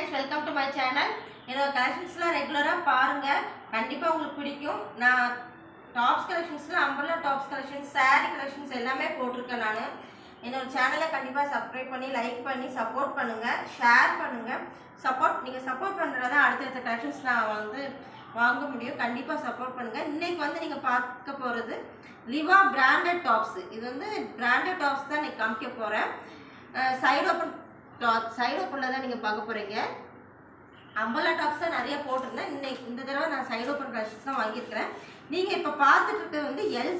Friends welcome to my channel என்னோட கலெக்ஷன்ஸ்லாம் ரெகுலரா பாருங்க கண்டிப்பா உங்களுக்கு பிடிக்கும் நான் டாப்ஸ் கலெக்ஷன்ஸ்ல umbrella tops collections saree collections எல்லாமே போட்டுருக்கேன் நான் என்னோட சேனலை கண்டிப்பா சப்ஸ்கிரைப் பண்ணி லைக் பண்ணி சப்போர்ட் பண்ணுங்க ஷேர் பண்ணுங்க நீங்க சப்போர்ட் பண்றதா அடுத்த கலெக்ஷன்ஸ் நான் வந்து வாங்க முடியும் கண்டிப்பா சப்போர்ட் பண்ணுங்க இன்னைக்கு வந்து நீங்க பார்க்க போறது லிவா பிராண்டட் டாப்ஸ் இது வந்து பிராண்டட் டாப்ஸ் தான் நான் காமிக்க போறேன் சைடு ஓபன் சைடு ஓப்பனில் தான் நீங்கள் பார்க்க போகிறீங்க அம்பர்லா டாப்ஸ் தான் நிறைய போட்டிருந்தேன் இன்னைக்கு இந்த தடவை நான் சைடு ஓப்பன் கலெக்ஷன்ஸ் தான் வாங்கியிருக்கிறேன் நீங்கள் இப்போ பார்த்துட்டு இருக்கிறது வந்து எல்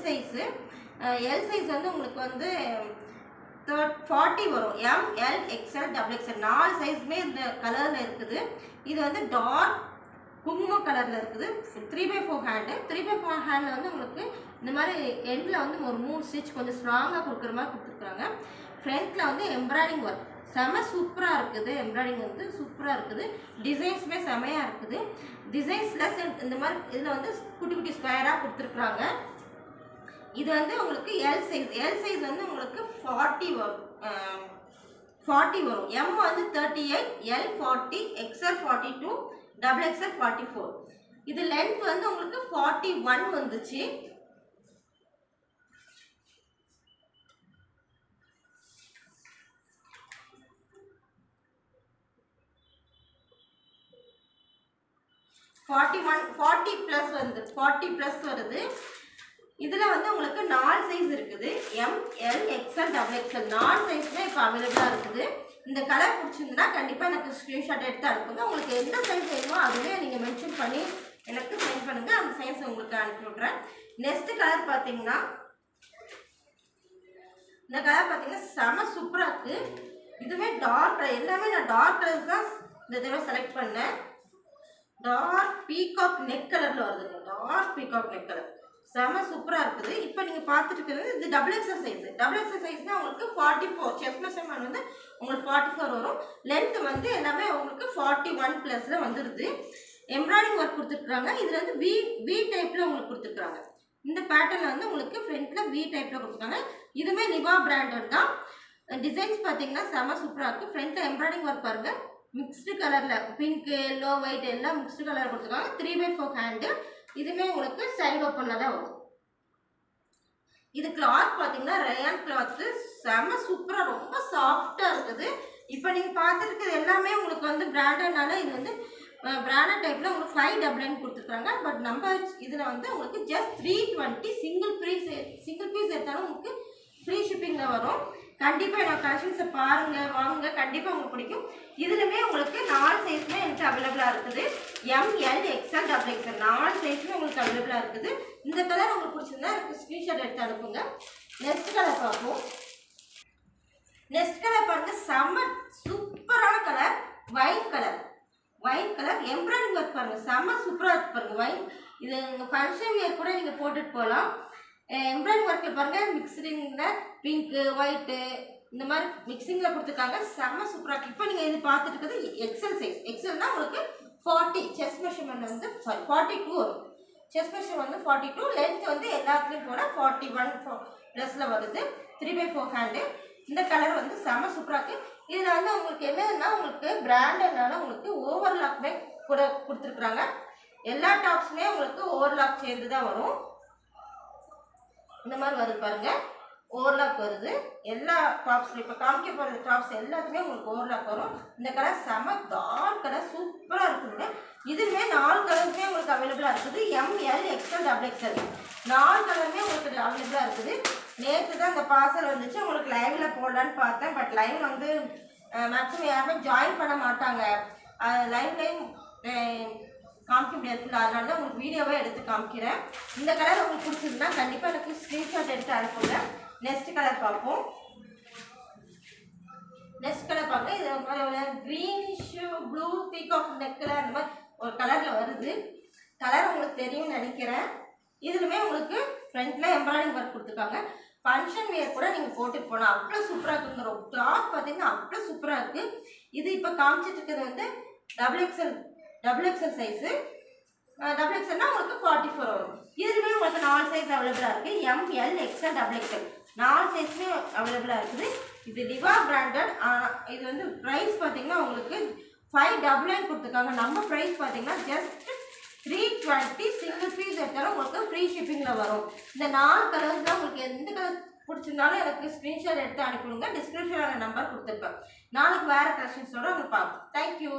சைஸ் வந்து உங்களுக்கு வந்து 40 வரும் ML XL XXL 4 சைஸுமே இந்த கலரில் இருக்குது இது வந்து டார்க் குங்குமம் கலரில் இருக்குது 3/4 ஹேண்டு 3/4 ஹேண்டில் வந்து உங்களுக்கு இந்த மாதிரி எண்டில் வந்து ஒரு 3 ஸ்டிச் கொஞ்சம் ஸ்ட்ராங்காக கொடுக்குற மாதிரி கொடுத்துருக்குறாங்க ஃப்ரண்ட்டில் வந்து எம்ப்ராய்டிங் ஒர்க் செம சூப்பராக இருக்குது எம்ப்ராய்டிங் வந்து சூப்பராக இருக்குது டிசைன்ஸுமே செமையாக இருக்குது டிசைன்ஸில் இந்த மாதிரி இதில் வந்து குட்டி குட்டி ஸ்கொயராக கொடுத்துருக்குறாங்க இது வந்து உங்களுக்கு எல் சைஸ் வந்து உங்களுக்கு 40 வரும் எம் வந்து 38 எல் 40 XL 42 XXL 44 இது லென்த் வந்து உங்களுக்கு 41 வந்துச்சு $40 plus வருது இதில் வந்து உங்களுக்கு 4 சைஸ் இருக்குது ML XL XXL 4 சைஸ்மே இப்போ அவைலபிளாக இருக்குது இந்த கலர் பிடிச்சிருந்துன்னா கண்டிப்பாக எனக்கு ஸ்க்ரீன்ஷாட் எடுத்து அனுப்புங்க உங்களுக்கு எந்த சைஸ் வேணுமோ அதுவே நீங்கள் மென்ஷன் பண்ணி எனக்கு சென்ட் பண்ணுங்கள் அந்த சைஸ் உங்களுக்கு அனுப்பி விட்றேன் நெக்ஸ்ட் கலர் பார்த்தீங்கன்னா இந்த கலர் பார்த்தீங்கன்னா செம சூப்பராக இருக்குது இதுவே டார்க் கலர் எல்லாமே நான் டார்க் கலர்ஸ் தான் இந்த தடவை செலக்ட் பண்ணேன் டார்க் பீகாக் நெக் கலரில் வருதுங்க டார்க் பீகாக் நெக் கலர் செம சூப்பராக இருக்குது இப்போ நீங்கள் பார்த்துட்டு இருக்கிறது இது XXL சைஸ்னால் உங்களுக்கு 44 செஸ்ட் மெஷர்மெண்ட் வந்து உங்களுக்கு 44 வரும் லென்த் வந்து எல்லாமே உங்களுக்கு 41 ப்ளஸில் வந்துடுது எம்ப்ராய்டிங் ஒர்க் கொடுத்துருக்குறாங்க இதில் வந்து வி டைப்பில் உங்களுக்கு கொடுத்துருக்குறாங்க இந்த பேட்டர்னில் வந்து உங்களுக்கு ஃப்ரண்ட்டில் வி டைப்பில் கொடுத்துருக்காங்க இதுவுமே லிவா பிராண்டட் தான் டிசைன்ஸ் பார்த்தீங்கன்னா செம சூப்பராக இருக்குது ஃப்ரண்ட்டில் எம்ப்ராய்டிங் ஒர்க் பாருங்கள் மிக்ஸ்டு கலரில் பிங்க் எல்லோ ஒயிட் எல்லாம் மிக்ஸ்டு கலர் கொடுத்துருக்காங்க 3/4 ஹேண்டு இதுவுமே உங்களுக்கு சைடு ஓப்பனில் தான் வரும் இது கிளாத் பார்த்தீங்கன்னா ரயான் கிளாத்து செம சூப்பராக ரொம்ப சாஃப்டாக இருக்குது இப்போ நீங்கள் பார்த்துருக்குறது எல்லாமே உங்களுக்கு வந்து பிராண்டட்னால இது வந்து பிராண்டட் டைப்பில் உங்களுக்கு 599 கொடுத்துருக்காங்க பட் நம்ம இதில் வந்து உங்களுக்கு ஜஸ்ட் 320 சிங்கிள் பீஸ் எடுத்தாலும் உங்களுக்கு ஃப்ரீ ஷிப்பிங்கில் வரும் கண்டிப்பாக என்னோட கலெக்ஷன்ஸை பாருங்கள் வாங்க கண்டிப்பாக உங்களுக்கு பிடிக்கும் இதுலுமே உங்களுக்கு 4 சைஸுமே எனக்கு அவைலபிளாக இருக்குது ML XL XXL 4 சைஸுமே உங்களுக்கு அவைலபிளாக இருக்குது இந்த கலர் உங்களுக்கு பிடிச்சிருந்தா எனக்கு ஸ்க்ரீன்ஷாட் எடுத்து அனுப்புங்க நெக்ஸ்ட் கலர் பார்ப்போம் நெக்ஸ்ட் கலர் பாருங்க செம்ம சூப்பரான colour white colour embroidering work பாருங்க செம்ம சூப்பராக இருக்கு பாருங்க ஒயிட் இது உங்கள் ஃபங்க்ஷன் வியர் கூட நீங்கள் போட்டுட்டு போகலாம் எம்ப்ராய்டிங் ஒர்க்கில் பாருங்கள் மிக்சிங்கில் பிங்க்கு ஒயிட்டு இந்த மாதிரி மிக்சிங்கில் கொடுத்துருக்காங்க செம்ம சூப்பராக இப்போ நீங்கள் இது பார்த்துட்டு இருக்கிறது எக்ஸல் சைஸ் எக்ஸல்னால் உங்களுக்கு 40 செஸ்ட் மெஷர்மெண்ட் வந்து 42 வரும் செஸ்ட் மெஷர் வந்து 42 லென்த் வந்து எல்லாத்துலேயும் கூட 41 ப்ளஸில் வருது 3/4 ஹேண்டு இந்த கலர் வந்து செம்ம சூப்பராக இருக்குது இதில் வந்து உங்களுக்கு என்னன்னா உங்களுக்கு பிராண்டட்னால உங்களுக்கு ஓவர்லாக்குமே கூட கொடுத்துருக்குறாங்க எல்லா டாப்ஸுமே உங்களுக்கு ஓவர்லாக் சேர்ந்து தான் வரும் இந்த மாதிரி வருது பாருங்க ஓவர்லாக் வருது எல்லா டாப்ஸ்லையும் இப்போ காமிக்க போகிற டாப்ஸ் எல்லாத்துலேயுமே உங்களுக்கு ஓவர்லாக் வரும் இந்த கலர் செம டார்க் கலர் சூப்பராக இருக்குங்க இதுவுமே 4 கலருமே உங்களுக்கு அவைலபிளாக இருக்குது ML XL XXL 4 கலருமே உங்களுக்கு அவைலபிளாக இருக்குது நேற்று தான் இந்த பார்சல் வந்துச்சு உங்களுக்கு லைவில் போடலான்னு பார்த்தேன் பட் லைவ் வந்து மேக்ஸிமம் யாருமே ஜாயின் பண்ண மாட்டாங்க லைவ்லேயும் காமிக்க முடியாது அதனால தான் உங்களுக்கு வீடியோவே எடுத்து காமிக்கிறேன் இந்த கலர் உங்களுக்கு பிடிச்சிருந்தா கண்டிப்பாக எனக்கு ஸ்க்ரீன்ஷாட் எடுத்து அனுப்புங்க நெக்ஸ்ட் கலர் பார்ப்போம் நெக்ஸ்ட் கலர் பார்க்க இது க்ரீனிஷ் ப்ளூ பீகாக் நெக்கில் அந்த மாதிரி ஒரு கலரில் வருது கலர் உங்களுக்கு தெரியும்னு நினைக்கிறேன் இதுலுமே உங்களுக்கு ஃப்ரண்ட்டில் எம்ப்ராய்டிங் ஒர்க் கொடுத்துருக்காங்க ஃபங்க்ஷன் வியர் கூட நீங்கள் போட்டுட்டு போனால் அவ்வளோ சூப்பராக இருக்குங்கிற கிளாத் பார்த்தீங்கன்னா அவ்வளோ சூப்பராக இருக்குது இது இப்போ காமிச்சிட்டு இருக்கிறது வந்து XXL சைஸு XXLனா உங்களுக்கு 44 வரும் இதுவுமே உங்களுக்கு 4 சைஸ் அவைலபிளாக இருக்குது ML XL XXL 4 சைஸுமே அவைலபிளாக இருக்குது இது லிவா பிராண்டட் இது வந்து ப்ரைஸ் பார்த்தீங்கன்னா உங்களுக்கு 599 கொடுத்துருக்காங்க. நம்ம ப்ரைஸ் பார்த்தீங்கன்னா ஜஸ்ட் 320. சிங்கிள் பீஸ் எடுத்தாலும் உங்களுக்கு ஃப்ரீ ஷிப்பிங்கில் வரும். இந்த 4 கலர்ஸில் உங்களுக்கு எந்த கலர் பிடிச்சிருந்தாலும் எனக்கு ஸ்க்ரீன்ஷாட் எடுத்து அனுப்பிவிடுங்க. டிஸ்கிரிப்ஷனில் நம்பர் கொடுத்துருப்பேன். நாளைக்கு வேறு கலெக்ஷன்ஸோடு அங்கே பார்ப்போம். தேங்க்யூ.